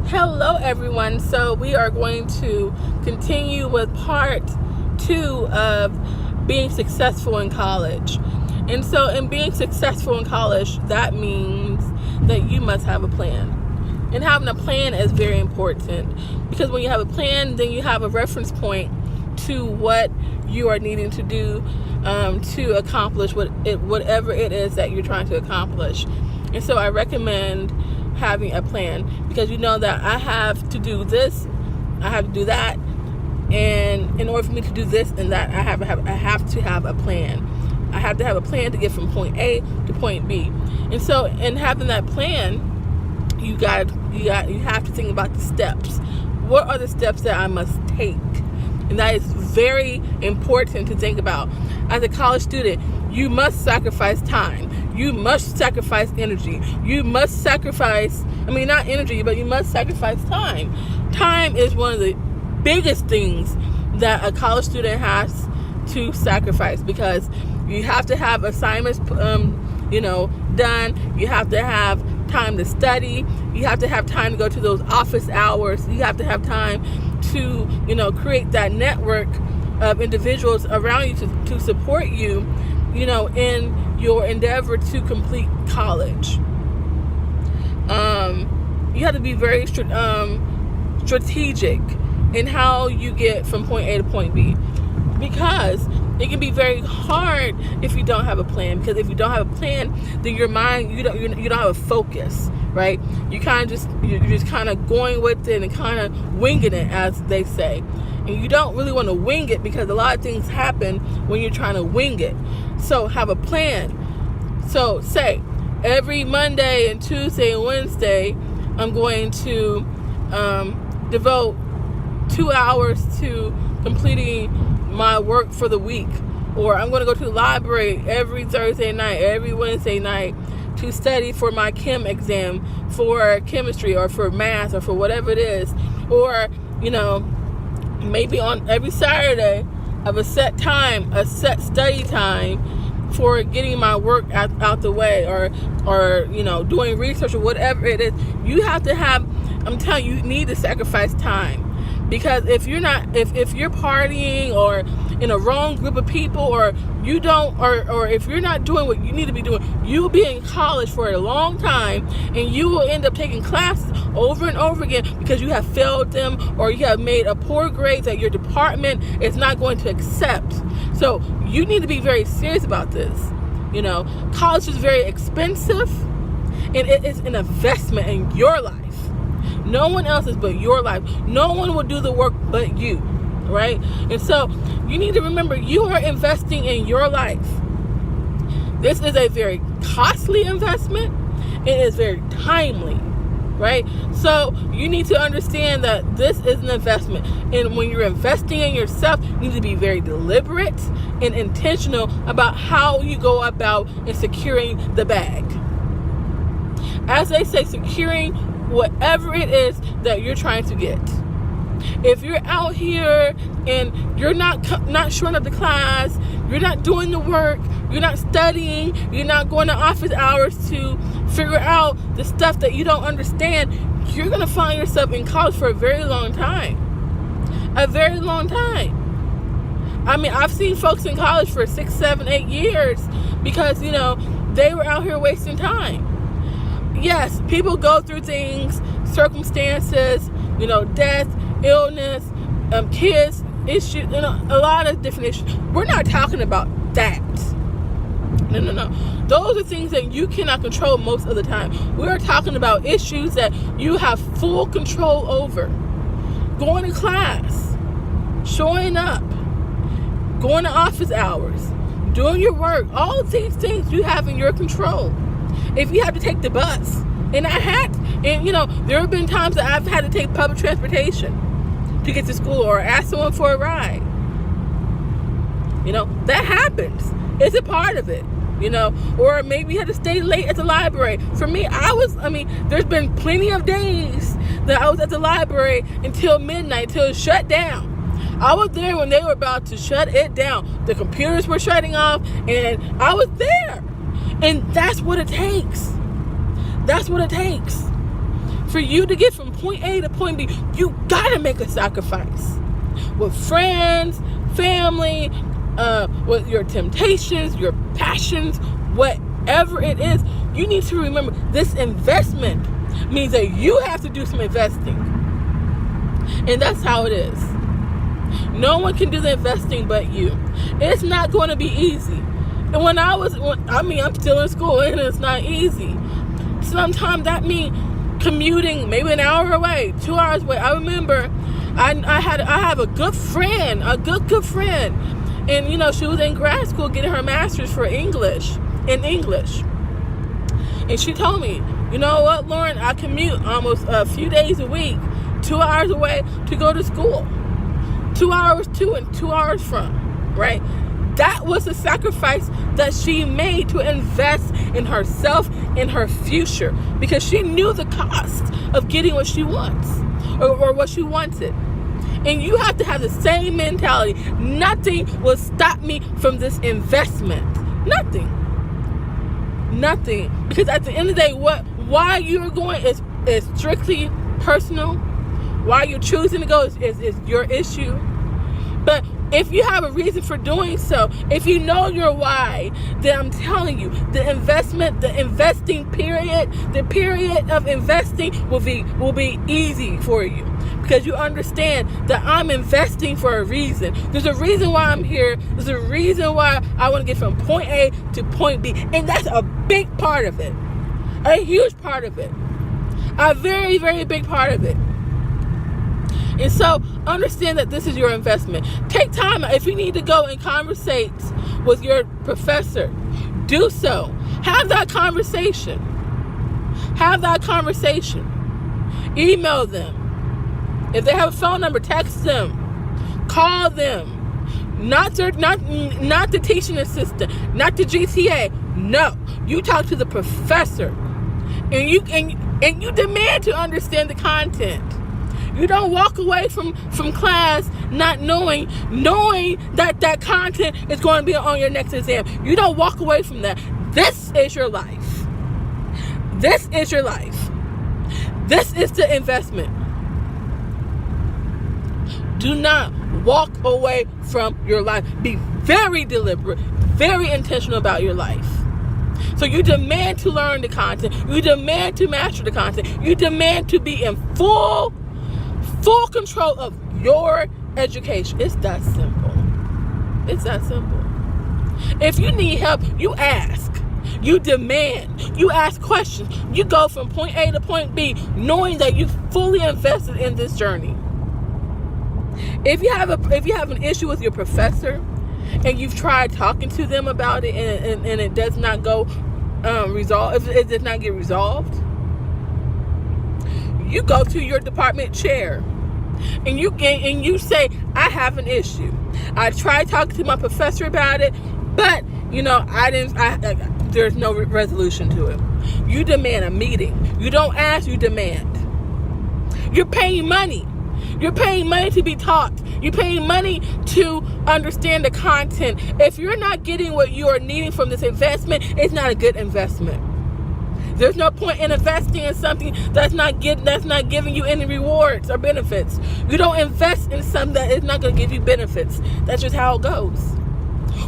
Hello everyone. So we are going to continue with part 2 of being successful in college. And so in being successful in college, that means that you must have a plan. And having a plan is very important, because when you have a plan, then you have a reference point to what you are needing to do to accomplish whatever it is that you're trying to accomplish. And so I recommend having a plan, because you know that I have to do this, I have to do that, and in order for me to do this and that, I have to have a plan. I have to have a plan to get from point A to point B. And so in having that plan, you have to think about the steps. What are the steps that I must take? And that is very important to think about. As a college student, you must sacrifice time. You must sacrifice energy. You must sacrifice, not energy, but you must sacrifice time. Time is one of the biggest things that a college student has to sacrifice, because you have to have assignments, done. You have to have time to study. You have to have time to go to those office hours. You have to have time to, create that network of individuals around you to support you, in your endeavor to complete college. You have to be very strategic in how you get from point A to point B, because it can be very hard if you don't have a plan. Because if you don't have a plan, then your mind, you don't have a focus, right? You're just kind of going with it and kind of winging it, as they say. And you don't really want to wing it, because a lot of things happen when you're trying to wing it. So have a plan. So say every Monday and Tuesday and Wednesday, I'm going to devote 2 hours to completing my work for the week. Or I'm going to go to the library every Thursday night, every Wednesday night, to study for my chem exam, for chemistry or for math or for whatever it is. Or, maybe on every Saturday I have a set time, a set study time for getting my work out the way, or doing research or whatever it is. You have to have, I'm telling you, you need to sacrifice time. Because if you're partying or in a wrong group of people, or you don't, or if you're not doing what you need to be doing, you'll be in college for a long time, and you will end up taking classes over and over again because you have failed them, or you have made a poor grade that your department is not going to accept. So you need to be very serious about this. College is very expensive, and it is an investment in your life. No one else's but your life. No one will do the work but you, right? And so you need to remember, you are investing in your life. This is a very costly investment. It is very timely, right? So you need to understand that this is an investment. And when you're investing in yourself, you need to be very deliberate and intentional about how you go about in securing the bag. As they say, securing whatever it is that you're trying to get. If you're out here and you're not showing up to class, you're not doing the work, you're not studying, you're not going to office hours to figure out the stuff that you don't understand, you're going to find yourself in college for a very long time. A very long time. I've seen folks in college for 6, 7, 8 years because, they were out here wasting time. Yes, people go through things, circumstances, death, illness, kids, issues, a lot of different issues. We're not talking about that. No. Those are things that you cannot control most of the time. We're talking about issues that you have full control over. Going to class, showing up, going to office hours, doing your work. All of these things you have in your control. If you have to take the bus, and there have been times that I've had to take public transportation to get to school, or ask someone for a ride. That happens. It's a part of it, or maybe you had to stay late at the library. For me, there's been plenty of days that I was at the library until midnight, till it shut down. I was there when they were about to shut it down. The computers were shutting off, and I was there. And that's what it takes. That's what it takes. For you to get from point A to point B, you gotta make a sacrifice. With friends, family, with your temptations, your passions, whatever it is, you need to remember this investment means that you have to do some investing. And that's how it is. No one can do the investing but you. It's not going to be easy. And I'm still in school and it's not easy. Sometimes that means commuting maybe an hour away, 2 hours away. I remember I have a good friend, good friend. And, she was in grad school getting her master's in English. And she told me, you know what, Lauren, I commute almost a few days a week, 2 hours away to go to school. 2 hours to and 2 hours from, right? That was a sacrifice that she made to invest in herself, in her future, because she knew the cost of getting what she wants or what she wanted. And you have to have the same mentality. Nothing will stop me from this investment. Nothing. Because at the end of the day, why you're going is strictly personal. Why you're choosing to go is your issue. But if you have a reason for doing so, if you know your why, then I'm telling you, the investing period, the period of investing will be easy for you. Because you understand that I'm investing for a reason. There's a reason why I'm here. There's a reason why I want to get from point A to point B. And that's a big part of it. A huge part of it. A very, very big part of it. And so understand that this is your investment. Take time. If you need to go and conversate with your professor, do so. Have that conversation. Email them. If they have a phone number, text them. Call them. Not the teaching assistant, not the GTA. No. You talk to the professor. And you demand to understand the content. You don't walk away from class not knowing that content is going to be on your next exam. You don't walk away from that. This is your life. This is your life. This is the investment. Do not walk away from your life. Be very deliberate, very intentional about your life. So you demand to learn the content. You demand to master the content. You demand to be in full control of your education. It's that simple. If you need help, you ask. You demand. You ask questions. You go from point A to point B, knowing that you fully invested in this journey. If you have an issue with your professor and you've tried talking to them about it and it does not go resolve, if it does not get resolved, you go to your department chair and you say, I have an issue. I tried talking to my professor about it, but there's no resolution to it. You demand a meeting. You don't ask, you demand. You're paying money. You're paying money to be taught. You're paying money to understand the content. If you're not getting what you are needing from this investment, it's not a good investment. There's no point in investing in something that's not giving you any rewards or benefits. You don't invest in something that is not going to give you benefits. That's just how it goes.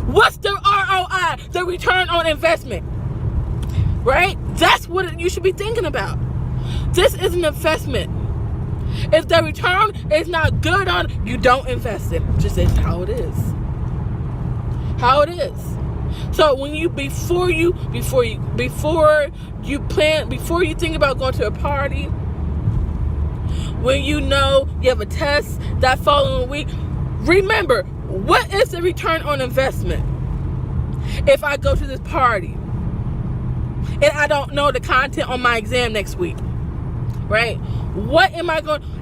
What's the ROI? The return on investment. Right? That's what you should be thinking about. This is an investment. If the return is not good on, you don't invest in it. Just is how it is. How it is. So before you think about going to a party, when you know you have a test that following week, remember, what is the return on investment? If I go to this party and I don't know the content on my exam next week, right?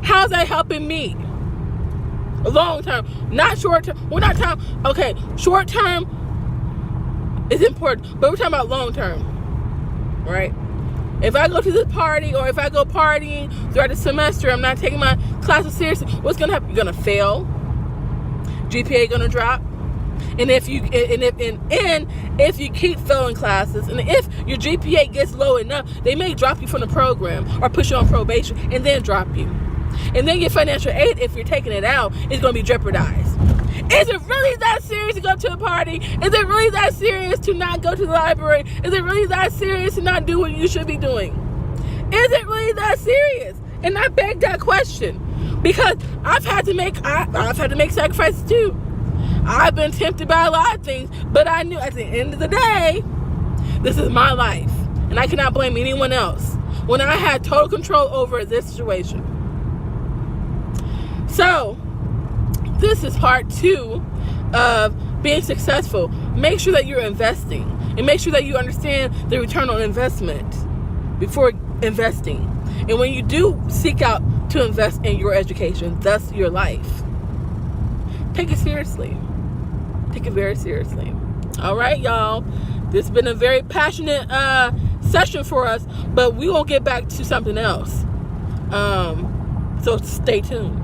How's that helping me? Long term, not short term. We're not talking, okay, short term is important, but we're talking about long term, right? If I go to this party or if I go partying throughout the semester, I'm not taking my classes seriously, what's going to happen? You're going to fail. GPA going to drop. And if you if you keep failing classes, and if your GPA gets low enough, they may drop you from the program or put you on probation and then drop you. And then your financial aid, if you're taking it out, is going to be jeopardized. Is it really that serious to go to a party? Is it really that serious to not go to the library? Is it really that serious to not do what you should be doing? Is it really that serious? And I beg that question, because I've had to make sacrifices too. I've been tempted by a lot of things, but I knew at the end of the day, this is my life, and I cannot blame anyone else when I had total control over this situation. So, this is part 2 of being successful. Make sure that you're investing, and make sure that you understand the return on investment before investing. And when you do seek out to invest in your education, thus your life, take it seriously. Take it very seriously. All right, y'all. This has been a very passionate session for us, but we won't get back to something else. So stay tuned.